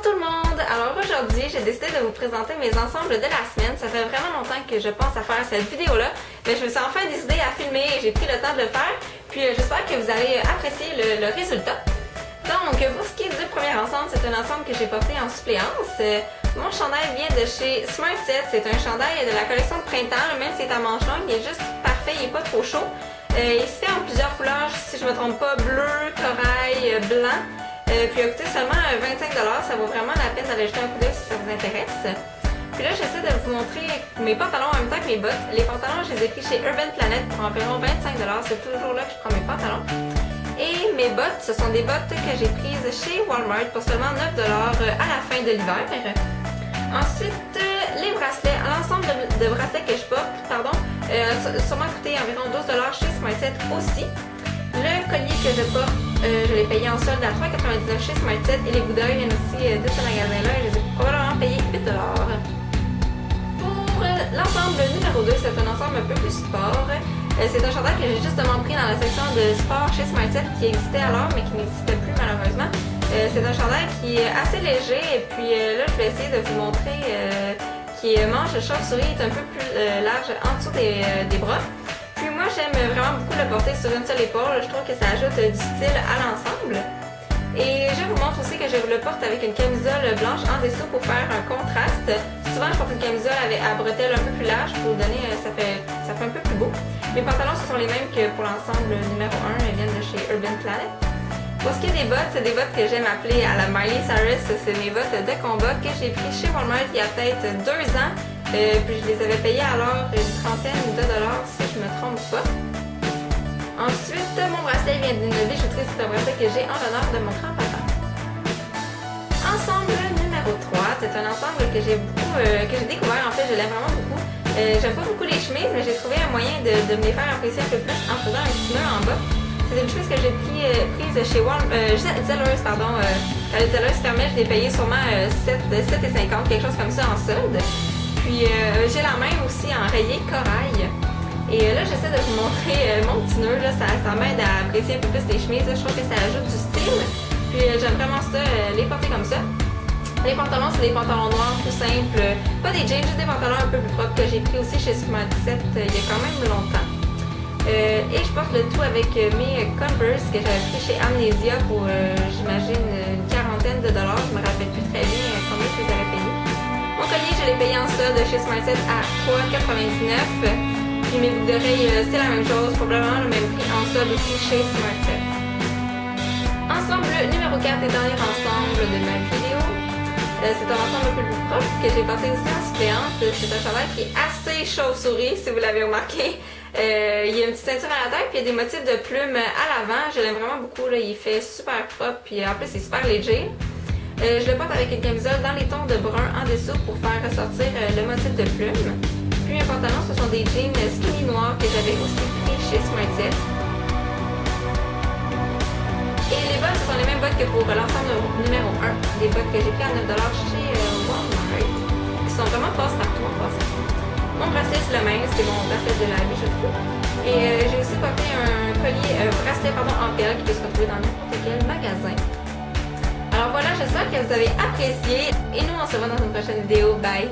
Bonjour tout le monde! Alors aujourd'hui, j'ai décidé de vous présenter mes ensembles de la semaine. Ça fait vraiment longtemps que je pense à faire cette vidéo-là, mais je me suis enfin décidée à filmer et j'ai pris le temps de le faire. Puis j'espère que vous allez apprécier le résultat. Donc, pour ce qui est du premier ensemble, c'est un ensemble que j'ai porté en suppléance. Mon chandail vient de chez Smart Set. C'est un chandail de la collection de printemps, même si c'est à manches longues, il est juste parfait, il n'est pas trop chaud. Il se fait en plusieurs couleurs, si je ne me trompe pas, bleu, corail, blanc. Puis il a coûté seulement 25 $, ça vaut vraiment la peine d'aller jeter un coup d'œil si ça vous intéresse. Puis là, j'essaie de vous montrer mes pantalons en même temps que mes bottes. Les pantalons, je les ai pris chez Urban Planet pour environ 25 $. C'est toujours là que je prends mes pantalons. Et mes bottes, ce sont des bottes que j'ai prises chez Walmart pour seulement 9 $ à la fin de l'hiver. Ensuite, les bracelets. L'ensemble de bracelets que je porte, a sûrement coûté environ 12 $ chez Smart Set aussi. Le collier que je porte, je l'ai payé en solde à 3,99 $. Chez Smart Set et les bouts d'œil viennent aussi de ce magasin-là et je les ai probablement payés 8 $. Pour l'ensemble numéro 2, c'est un ensemble un peu plus sport. C'est un chandail que j'ai justement pris dans la section de sport chez Smart Set qui existait alors mais qui n'existait plus malheureusement. C'est un chandail qui est assez léger et puis là je vais essayer de vous montrer qui manche chauve-souris est un peu plus large en dessous des bras. Puis moi j'aime vraiment beaucoup le porter sur une seule épaule, je trouve que ça ajoute du style à l'ensemble. Et je vous montre aussi que je le porte avec une camisole blanche en dessous pour faire un contraste. Souvent je porte une camisole à bretelles un peu plus large pour donner, ça fait un peu plus beau. Mes pantalons ce sont les mêmes que pour l'ensemble numéro 1, elles viennent de chez Urban Planet. Pour ce qui est des bottes, c'est des bottes que j'aime appeler à la Miley Cyrus, c'est mes bottes de combat que j'ai pris chez Walmart il y a peut-être 2 ans. Puis je les avais payées alors une trentaine de dollars si je ne me trompe pas. Ensuite, mon bracelet vient d'une bijouterie, c'est un bracelet que j'ai en l'honneur de mon grand-papa. Ensemble numéro 3, c'est un ensemble que j'ai découvert, en fait je l'aime vraiment beaucoup. J'aime pas beaucoup les chemises, mais j'ai trouvé un moyen de me les faire apprécier un peu plus en faisant un petit nœud en bas. C'est une chemise que j'ai prise chez Zellers, pardon. Quand les Zellers fermaient, je l'ai payé sûrement 7,50, quelque chose comme ça en solde. Puis j'ai la même aussi en rayé corail. Et là, j'essaie de vous montrer mon petit nœud. Là, ça m'aide à apprécier un peu plus les chemises. Je trouve que ça ajoute du style. Puis j'aime vraiment ça, les porter comme ça. Les pantalons, c'est des pantalons noirs tout simples. Pas des jeans, juste des pantalons un peu plus propres que j'ai pris aussi chez Smart Set il y a quand même longtemps. Et je porte le tout avec mes Converse que j'avais pris chez Amnesia pour, j'imagine, une quarantaine de dollars. Je me rappelle plus très bien combien je les avais payés. Mon collier, je l'ai payé en solde chez Smart Set à 3,99 $. Puis mes boucles d'oreilles, c'est la même chose, probablement le même prix en solde aussi chez Smart Set. Ensemble numéro 4 et dernier ensemble de ma vidéo. C'est un ensemble un peu plus propre que j'ai porté aussi en suppléance. C'est un chandail qui est assez chauve-souris, si vous l'avez remarqué. Il y a une petite ceinture à la tête, puis il y a des motifs de plumes à l'avant. Je l'aime vraiment beaucoup, là. Il fait super propre, puis en plus, c'est super léger. Je le porte avec une camisole dans les tons de brun en dessous pour faire ressortir le motif de plumes. Puis mes pantalons, ce sont des jeans skinny noirs que j'avais aussi pris chez Smart Set. Et les bottes, ce sont les mêmes bottes que pour l'ensemble numéro 1. Des bottes que j'ai pris à 9 $ chez Walmart, qui sont vraiment passe-partout en passant. Mon bracelet, c'est le même, c'est mon bracelet de la bijouterie. Et j'ai aussi porté un bracelet en perles qui peut se retrouver dans n'importe quel magasin. Alors voilà, j'espère que vous avez apprécié. Et nous, on se voit dans une prochaine vidéo. Bye!